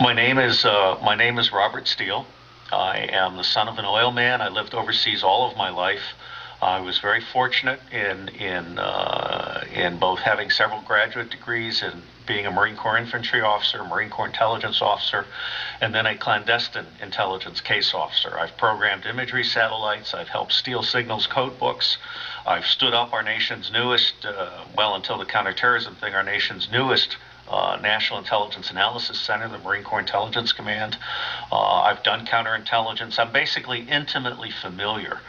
My name is Robert Steele. I am the son of an oil man. I lived overseas all of my life. I was very fortunate in both having several graduate degrees and being a Marine Corps infantry officer, Marine Corps intelligence officer, and then a clandestine intelligence case officer. I've programmed imagery satellites. I've helped steal signals code books. I've stood up our nation's newest, well, until the counterterrorism thing, our nation's newest National Intelligence Analysis Center, the Marine Corps Intelligence Command. I've done counterintelligence. I'm basically intimately familiar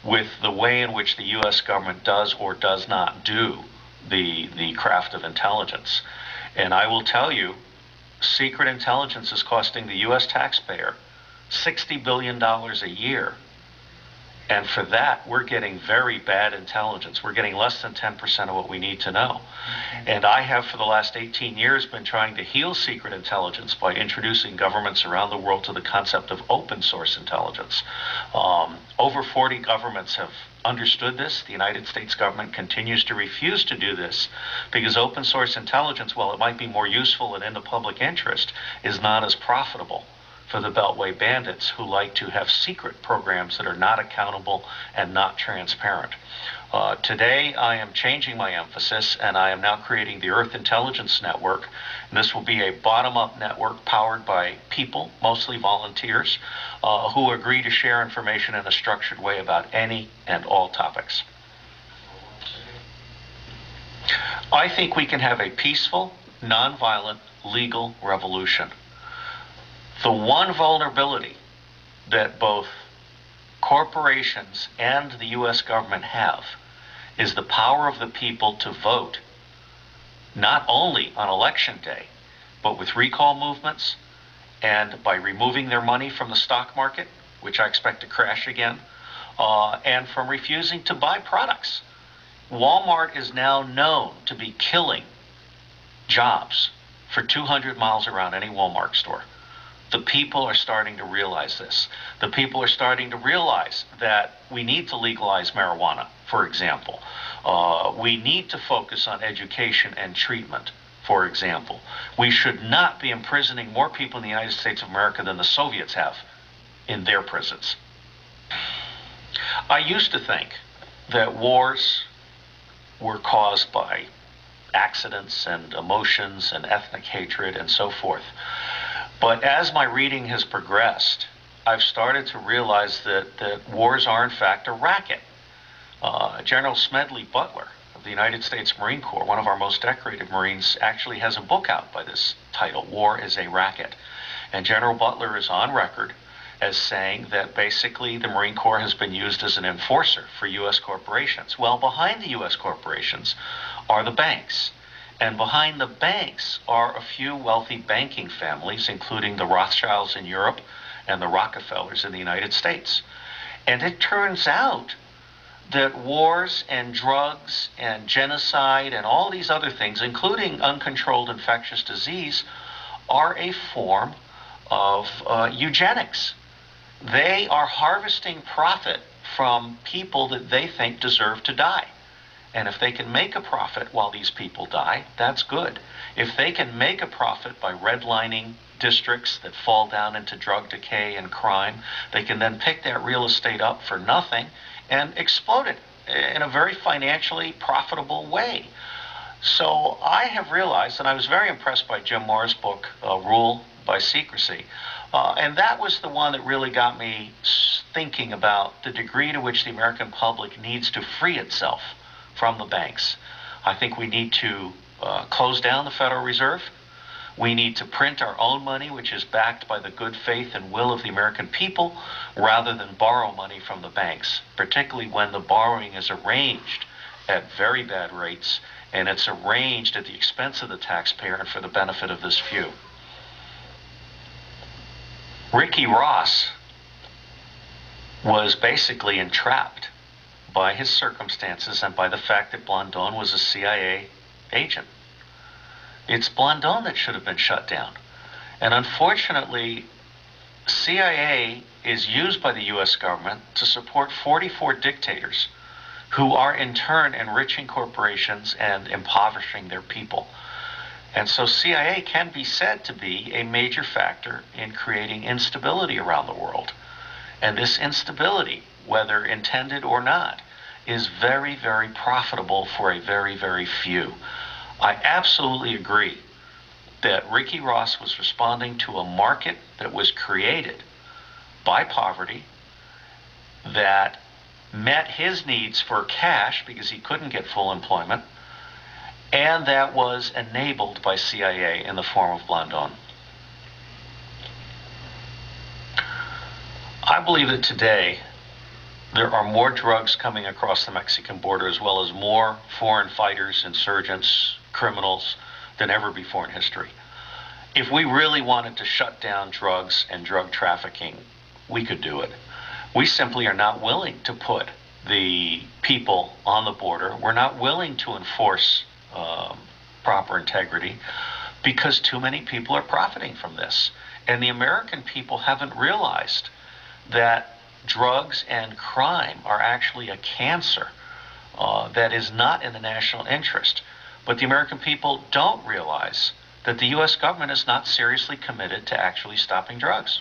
with the way in which the U.S. government does or does not do the craft of intelligence. And I will tell you, secret intelligence is costing the U.S. taxpayer $60 billion a year. And for that, we're getting very bad intelligence. We're getting less than 10% of what we need to know. And I have, for the last 18 years, been trying to heal secret intelligence by introducing governments around the world to the concept of open source intelligence. Over 40 governments have understood this. The United States government continues to refuse to do this because open source intelligence, while it might be more useful and in the public interest, is not as profitable for the Beltway bandits who like to have secret programs that are not accountable and not transparent. Today, I am changing my emphasis, and I am now creating the Earth Intelligence Network. And this will be a bottom-up network powered by people, mostly volunteers, who agree to share information in a structured way about any and all topics. I think we can have a peaceful, nonviolent, legal revolution. The one vulnerability that both corporations and the U.S. government have is the power of the people to vote, not only on election day, but with recall movements and by removing their money from the stock market, which I expect to crash again, and from refusing to buy products. Walmart is now known to be killing jobs for 200 miles around any Walmart store. The people are starting to realize this. The people are starting to realize that we need to legalize marijuana, for example. We need to focus on education and treatment, for example. We should not be imprisoning more people in the United States of America than the Soviets have in their prisons. I used to think that wars were caused by accidents and emotions and ethnic hatred and so forth. But as my reading has progressed, I've started to realize that wars are, in fact, a racket. General Smedley Butler of the United States Marine Corps, one of our most decorated Marines, actually has a book out by this title, War is a Racket. And General Butler is on record as saying that basically the Marine Corps has been used as an enforcer for U.S. corporations. Well, behind the U.S. corporations are the banks. And behind the banks are a few wealthy banking families, including the Rothschilds in Europe and the Rockefellers in the United States. And it turns out that wars and drugs and genocide and all these other things, including uncontrolled infectious disease, are a form of eugenics. They are harvesting profit from people that they think deserve to die. And if they can make a profit while these people die, that's good. If they can make a profit by redlining districts that fall down into drug decay and crime, they can then pick that real estate up for nothing and explode it in a very financially profitable way. So I have realized, and I was very impressed by Jim Marr's book, Rule by Secrecy, and that was the one that really got me thinking about the degree to which the American public needs to free itself from the banks. I think we need to close down the Federal Reserve. We need to print our own money, which is backed by the good faith and will of the American people, rather than borrow money from the banks, particularly when the borrowing is arranged at very bad rates, and it's arranged at the expense of the taxpayer and for the benefit of this few. Ricky Ross was basically entrapped by his circumstances and by the fact that Blandón was a CIA agent. It's Blandón that should have been shut down. And unfortunately, CIA is used by the U.S. government to support 44 dictators who are in turn enriching corporations and impoverishing their people. And so CIA can be said to be a major factor in creating instability around the world. And this instability, whether intended or not, is very, very profitable for a very, very few. I absolutely agree that Ricky Ross was responding to a market that was created by poverty that met his needs for cash because he couldn't get full employment, and that was enabled by CIA in the form of Blandón. I believe that today there are more drugs coming across the Mexican border, as well as more foreign fighters, insurgents, criminals than ever before in history. If we really wanted to shut down drugs and drug trafficking, we could do it. We simply are not willing to put the people on the border. We're not willing to enforce proper integrity because too many people are profiting from this. And the American people haven't realized that drugs and crime are actually a cancer that is not in the national interest. But the American people don't realize that the U.S. government is not seriously committed to actually stopping drugs.